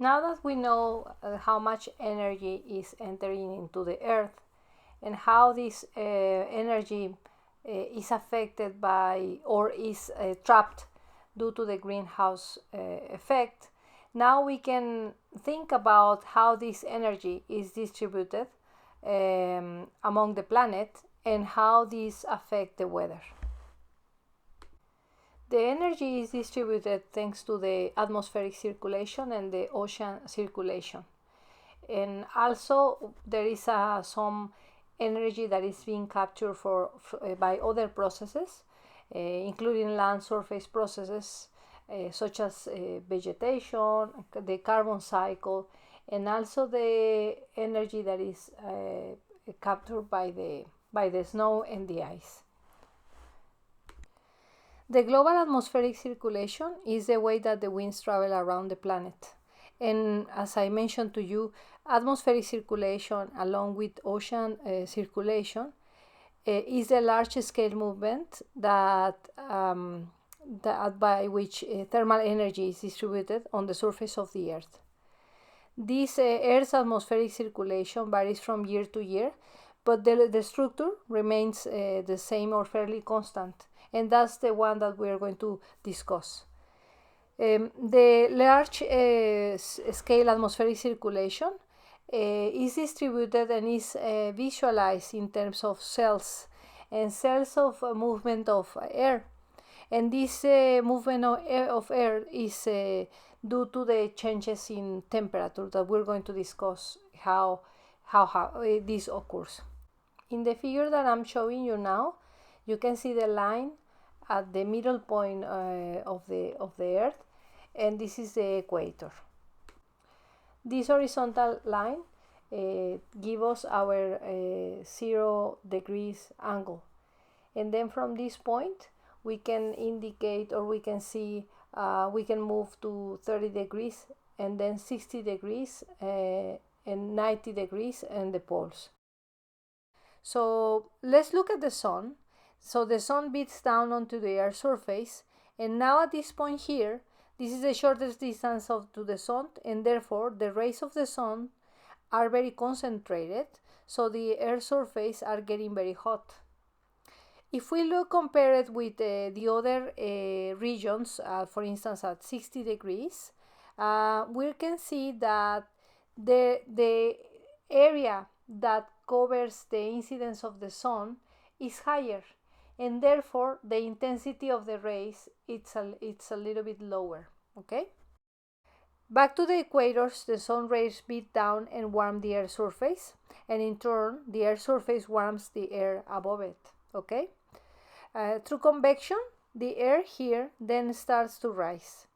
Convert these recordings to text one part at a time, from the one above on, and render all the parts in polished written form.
Now that we know how much energy is entering into the Earth and how this energy is affected by or is trapped due to the greenhouse effect, now we can think about how this energy is distributed among the planet and how these affect the weather. The energy is distributed thanks to the atmospheric circulation and the ocean circulation. And also there is some energy that is being captured by other processes, including land surface processes such as vegetation, the carbon cycle, and also the energy that is captured by the snow and the ice. The global atmospheric circulation is the way that the winds travel around the planet. And as I mentioned to you, atmospheric circulation along with ocean circulation is a large-scale movement that by which thermal energy is distributed on the surface of the Earth. This Earth's atmospheric circulation varies from year to year, but the structure remains the same or fairly constant, and that's the one that we are going to discuss. The large scale atmospheric circulation is distributed and is visualized in terms of cells and cells of movement of air. And this movement of air is due to the changes in temperature that we're going to discuss how this occurs. In the figure that I'm showing you now, you can see the line at the middle point of the Earth, and this is the equator. This horizontal line gives us our 0 degrees angle, and then from this point we can indicate, or we can see, we can move to 30 degrees and then 60 degrees and 90 degrees and the poles. So let's look at the sun. So the sun beats down onto the Earth's surface, and now at this point here, this is the shortest distance to the sun, and therefore the rays of the sun are very concentrated, so the Earth's surface are getting very hot. If we compare it with the other regions, for instance at 60 degrees, we can see that the area that covers the incidence of the sun is higher, and therefore the intensity of the rays it's a little bit lower. Okay, back to the equators, the sun rays beat down and warm the Earth's surface, and in turn the Earth's surface warms the air above it. Okay, through convection the air here then starts to rise.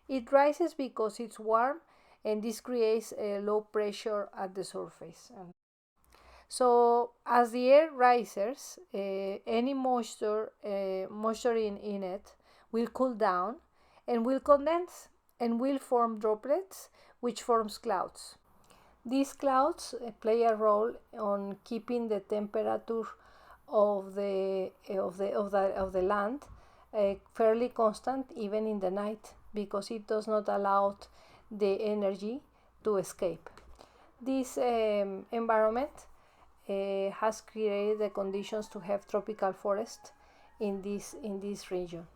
It rises because it's warm, and this creates a low pressure at the surface. So as the air rises, any moisture in it will cool down and will condense and will form droplets, which forms clouds. These clouds play a role on keeping the temperature of the land fairly constant even in the night, because it does not allow the energy to escape. This environment has created the conditions to have tropical forest in this region.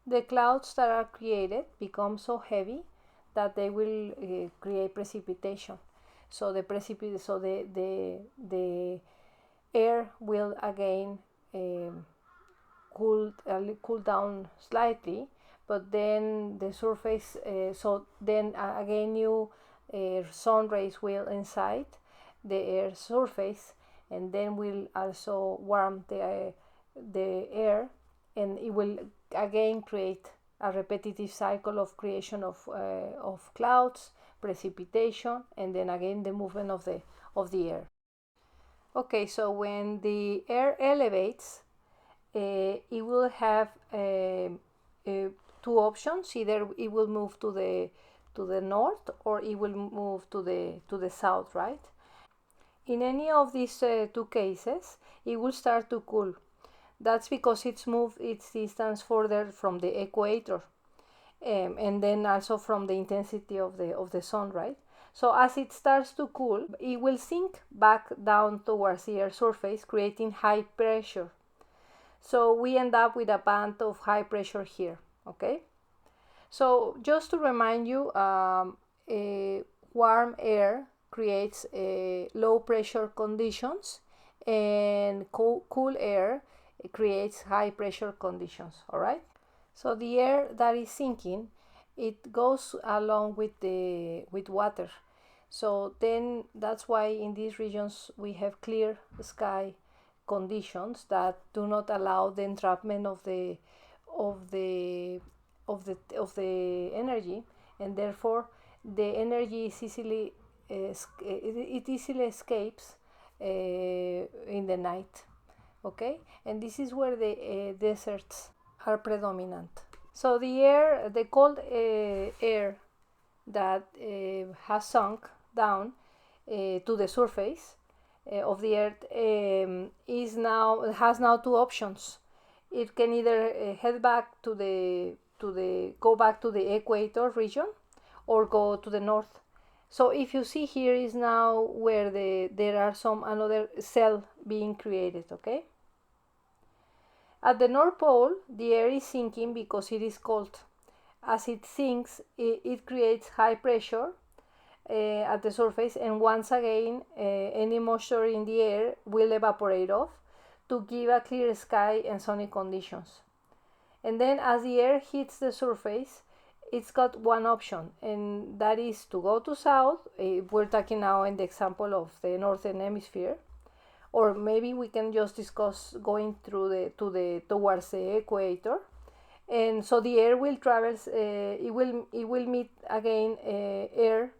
The clouds that are created become so heavy that they will create precipitation. So the air will again cool down slightly, but then the surface, again new sun rays will incite the air surface, and then will also warm the air, and it will again create a repetitive cycle of creation of clouds, precipitation, and then again the movement of the air. Okay, so when the air elevates, it will have two options: either it will move to the north, or it will move to the south, right? In any of these two cases, it will start to cool. That's because it's moved its distance further from the equator. and then also from the intensity of the sun, right? So as it starts to cool, it will sink back down towards the Earth's surface, creating high pressure. So we end up with a band of high pressure here, okay? So just to remind you, warm air creates low pressure conditions, and cool air creates high pressure conditions, all right? So the air that is sinking, it goes along with water. So then that's why in these regions we have clear sky conditions that do not allow the entrapment of the energy, and therefore the energy is easily it easily escapes in the night. Okay, and this is where the deserts are predominant. So the cold air that has sunk down to the surface of the earth has now two options. It can either head back go back to the equator region, or go to the north. So if you see, here is now where there are another cell being created, okay? At the North Pole, the air is sinking because it is cold. As it sinks, it creates high pressure at the surface, and once again, any moisture in the air will evaporate off to give a clear sky and sunny conditions. And then as the air hits the surface, it's got one option, and that is to go to south. We're talking now in the example of the northern hemisphere, or maybe we can just discuss going towards the equator. And so the air will travel, it will meet again air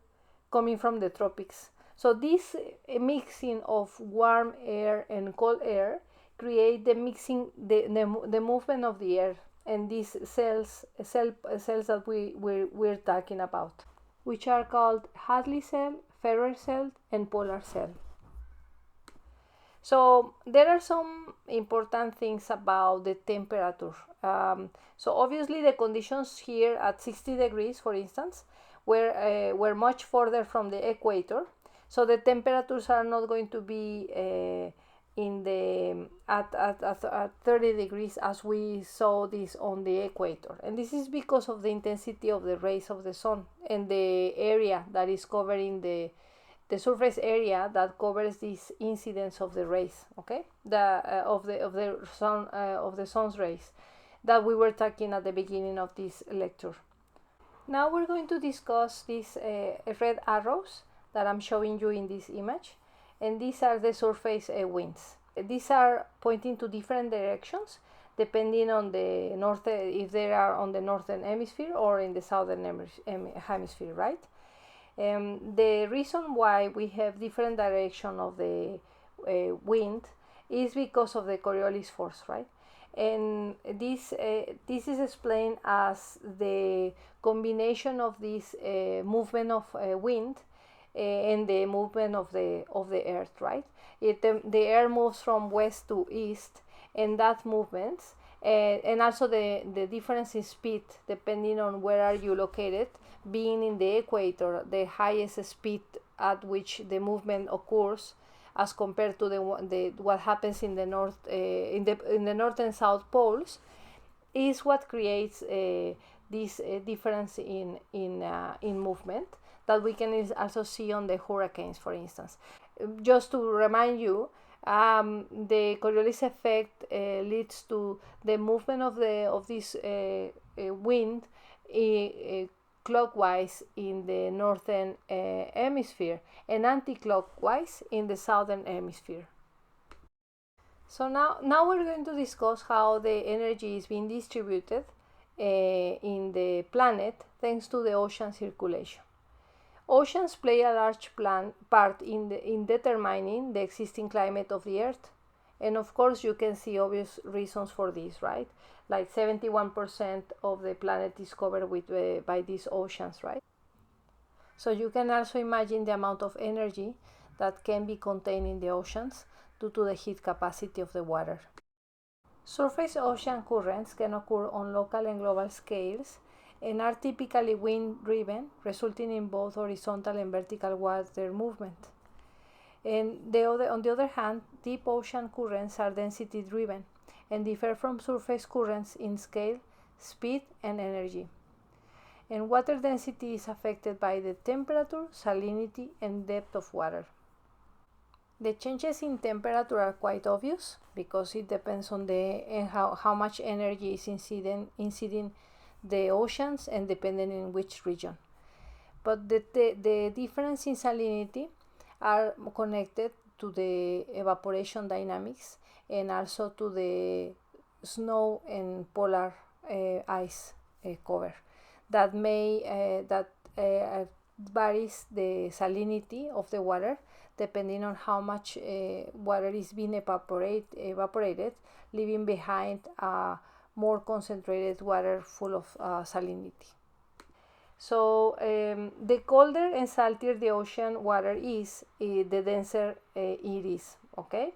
coming from the tropics. So this mixing of warm air and cold air create the movement of the air, and these cells that we're talking about, which are called Hadley cell, Ferrer cell, and polar cell. So there are some important things about the temperature. So obviously the conditions here at 60 degrees, for instance, were much further from the equator. So the temperatures are not going to be at 30 degrees as we saw this on the equator. And this is because of the intensity of the rays of the sun and the area that is covering the surface area that covers this incidence of the rays, okay, of the sun's rays that we were talking at the beginning of this lecture. Now we're going to discuss these red arrows that I'm showing you in this image, and these are the surface winds. These are pointing to different directions depending on the if they are on the northern hemisphere or in the southern hemisphere, right? The reason why we have different direction of the wind is because of the Coriolis force, right? And this is explained as the combination of this movement of wind and the movement of the earth, right? The air moves from west to east, and that movement and also the difference in speed depending on where are you located. Being in the equator, the highest speed at which the movement occurs as compared to what happens in the north in the north and south poles is what creates this difference in movement that we can also see on the hurricanes, for instance. Just to remind you, the Coriolis effect leads to the movement of this wind clockwise in the northern hemisphere and anti-clockwise in the southern hemisphere. So now we're going to discuss how the energy is being distributed in the planet thanks to the ocean circulation. Oceans play a large part in determining the existing climate of the Earth. And of course, you can see obvious reasons for this, right? Like 71% of the planet is covered by these oceans, right? So you can also imagine the amount of energy that can be contained in the oceans due to the heat capacity of the water. Surface ocean currents can occur on local and global scales, and are typically wind-driven, resulting in both horizontal and vertical water movement. And on the other hand, deep ocean currents are density-driven and differ from surface currents in scale, speed, and energy. And water density is affected by the temperature, salinity, and depth of water. The changes in temperature are quite obvious because it depends on how much energy is inciding the oceans and depending in which region. But the difference in salinity are connected to the evaporation dynamics and also to the snow and polar ice cover that varies the salinity of the water depending on how much water is being evaporated, leaving behind more concentrated water full of salinity. So the colder and saltier the ocean water is, the denser it is, okay?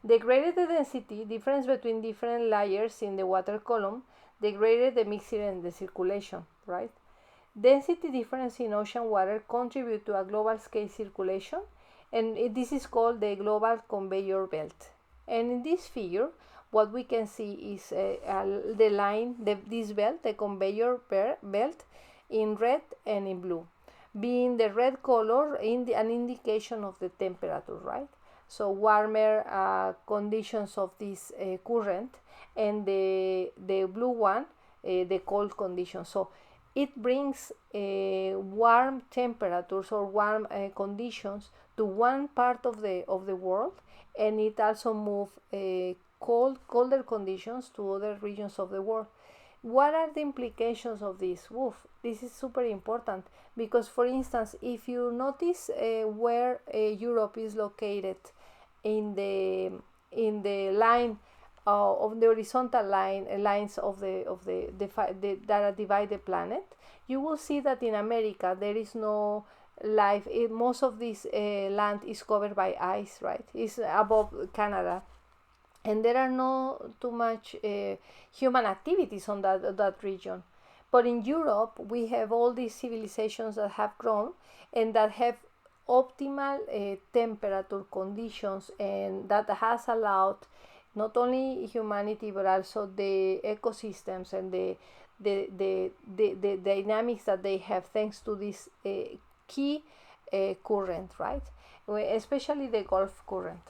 The greater the density difference between different layers in the water column, the greater the mixture and the circulation, right? Density difference in ocean water contribute to a global scale circulation, and this is called the global conveyor belt. And in this figure, what we can see is the line, this belt, the conveyor belt, in red and in blue, being the red color an indication of the temperature, right? So warmer conditions of this current, and the blue one, the cold conditions. So it brings warm temperatures or warm conditions to one part of the world, and it also moves colder conditions to other regions of the world. What are the implications of this? This is super important because, for instance, if you notice where Europe is located in the line of the horizontal lines of that divide the planet, you will see that in America there is no life. Most of this land is covered by ice, right? It's above Canada. And there are no too much human activities on that region. But in Europe, we have all these civilizations that have grown and that have optimal temperature conditions, and that has allowed not only humanity but also the ecosystems and the dynamics that they have thanks to this key current, right? Especially the Gulf current.